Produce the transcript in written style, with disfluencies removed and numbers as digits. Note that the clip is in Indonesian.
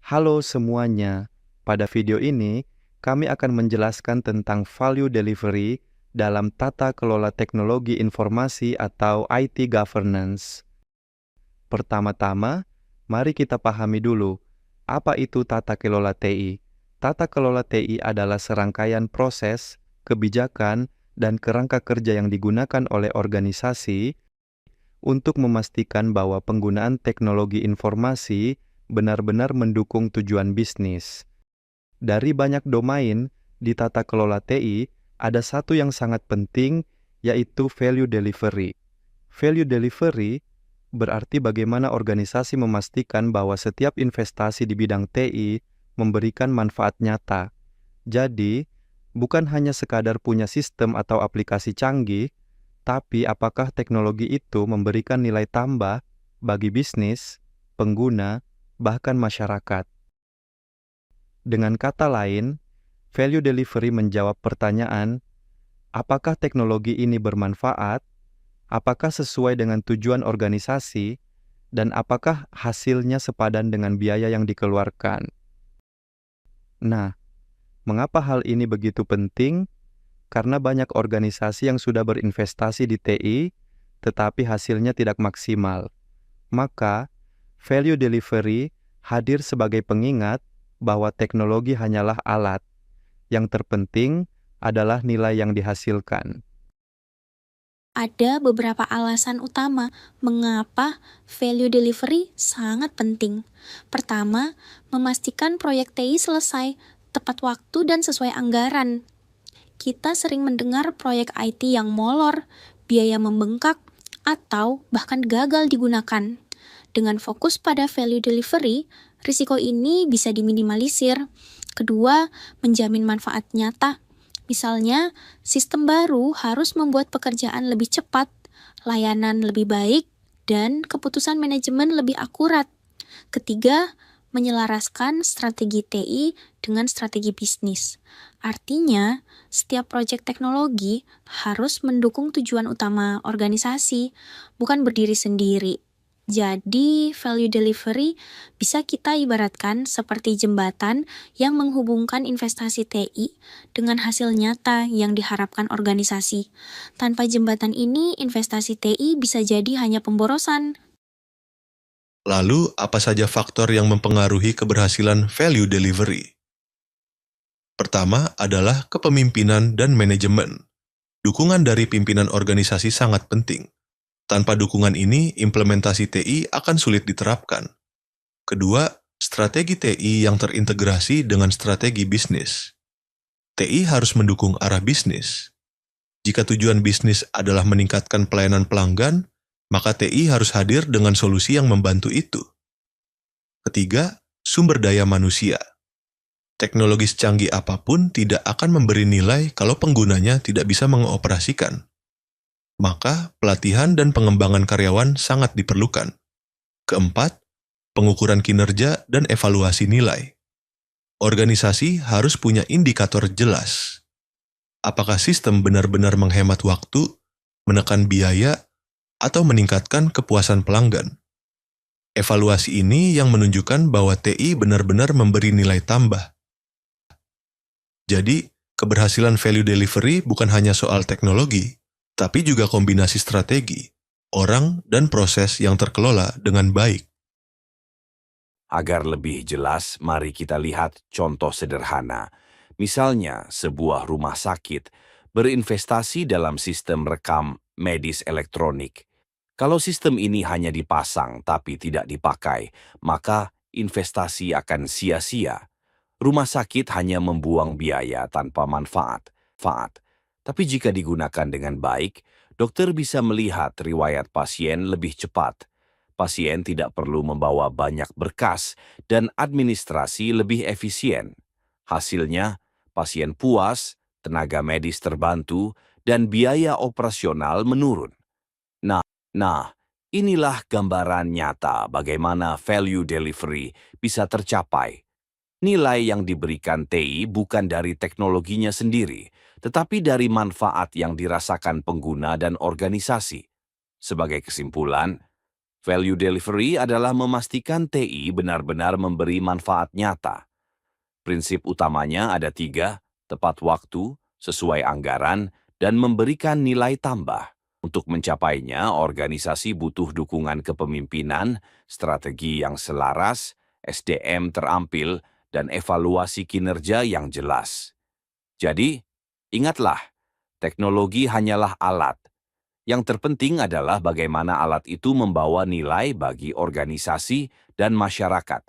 Halo semuanya, pada video ini kami akan menjelaskan tentang value delivery dalam tata kelola teknologi informasi atau IT governance. Pertama-tama, mari kita pahami dulu, apa itu tata kelola TI? Tata kelola TI adalah serangkaian proses, kebijakan, dan kerangka kerja yang digunakan oleh organisasi untuk memastikan bahwa penggunaan teknologi informasi benar-benar mendukung tujuan bisnis. Dari banyak domain di tata kelola TI, ada satu yang sangat penting, yaitu value delivery. Value delivery berarti bagaimana organisasi memastikan bahwa setiap investasi di bidang TI memberikan manfaat nyata. Jadi, bukan hanya sekadar punya sistem atau aplikasi canggih, tapi apakah teknologi itu memberikan nilai tambah bagi bisnis, pengguna, bahkan masyarakat. Dengan kata lain, value delivery menjawab pertanyaan, apakah teknologi ini bermanfaat, apakah sesuai dengan tujuan organisasi, dan apakah hasilnya sepadan dengan biaya yang dikeluarkan. Nah, mengapa hal ini begitu penting? Karena banyak organisasi yang sudah berinvestasi di TI, tetapi hasilnya tidak maksimal. Maka, value delivery hadir sebagai pengingat bahwa teknologi hanyalah alat. Yang terpenting adalah nilai yang dihasilkan. Ada beberapa alasan utama mengapa value delivery sangat penting. Pertama, memastikan proyek TI selesai tepat waktu dan sesuai anggaran. Kita sering mendengar proyek IT yang molor, biaya membengkak, atau bahkan gagal digunakan. Dengan fokus pada value delivery, risiko ini bisa diminimalisir. Kedua, menjamin manfaat nyata. Misalnya, sistem baru harus membuat pekerjaan lebih cepat, layanan lebih baik, dan keputusan manajemen lebih akurat. Ketiga, menyelaraskan strategi TI dengan strategi bisnis. Artinya, setiap proyek teknologi harus mendukung tujuan utama organisasi, bukan berdiri sendiri. Jadi, value delivery bisa kita ibaratkan seperti jembatan yang menghubungkan investasi TI dengan hasil nyata yang diharapkan organisasi. Tanpa jembatan ini, investasi TI bisa jadi hanya pemborosan. Lalu, apa saja faktor yang mempengaruhi keberhasilan value delivery? Pertama adalah kepemimpinan dan manajemen. Dukungan dari pimpinan organisasi sangat penting. Tanpa dukungan ini, implementasi TI akan sulit diterapkan. Kedua, strategi TI yang terintegrasi dengan strategi bisnis. TI harus mendukung arah bisnis. Jika tujuan bisnis adalah meningkatkan pelayanan pelanggan, maka TI harus hadir dengan solusi yang membantu itu. Ketiga, sumber daya manusia. Teknologi secanggih apapun tidak akan memberi nilai kalau penggunanya tidak bisa mengoperasikan. Maka, pelatihan dan pengembangan karyawan sangat diperlukan. Keempat, pengukuran kinerja dan evaluasi nilai. Organisasi harus punya indikator jelas. Apakah sistem benar-benar menghemat waktu, menekan biaya, atau meningkatkan kepuasan pelanggan? Evaluasi ini yang menunjukkan bahwa TI benar-benar memberi nilai tambah. Jadi, keberhasilan value delivery bukan hanya soal teknologi, tapi juga kombinasi strategi, orang, dan proses yang terkelola dengan baik. Agar lebih jelas, mari kita lihat contoh sederhana. Misalnya, sebuah rumah sakit berinvestasi dalam sistem rekam medis elektronik. Kalau sistem ini hanya dipasang tapi tidak dipakai, maka investasi akan sia-sia. Rumah sakit hanya membuang biaya tanpa manfaat. Tapi jika digunakan dengan baik, dokter bisa melihat riwayat pasien lebih cepat. Pasien tidak perlu membawa banyak berkas dan administrasi lebih efisien. Hasilnya, pasien puas, tenaga medis terbantu, dan biaya operasional menurun. Nah, inilah gambaran nyata bagaimana value delivery bisa tercapai. Nilai yang diberikan TI bukan dari teknologinya sendiri, tetapi dari manfaat yang dirasakan pengguna dan organisasi. Sebagai kesimpulan, Value delivery adalah memastikan TI benar-benar memberi manfaat nyata. Prinsip utamanya ada 3, tepat waktu, sesuai anggaran, dan memberikan nilai tambah. Untuk mencapainya, organisasi butuh dukungan kepemimpinan, strategi yang selaras, SDM terampil, dan evaluasi kinerja yang jelas. Jadi, ingatlah, teknologi hanyalah alat. Yang terpenting adalah bagaimana alat itu membawa nilai bagi organisasi dan masyarakat.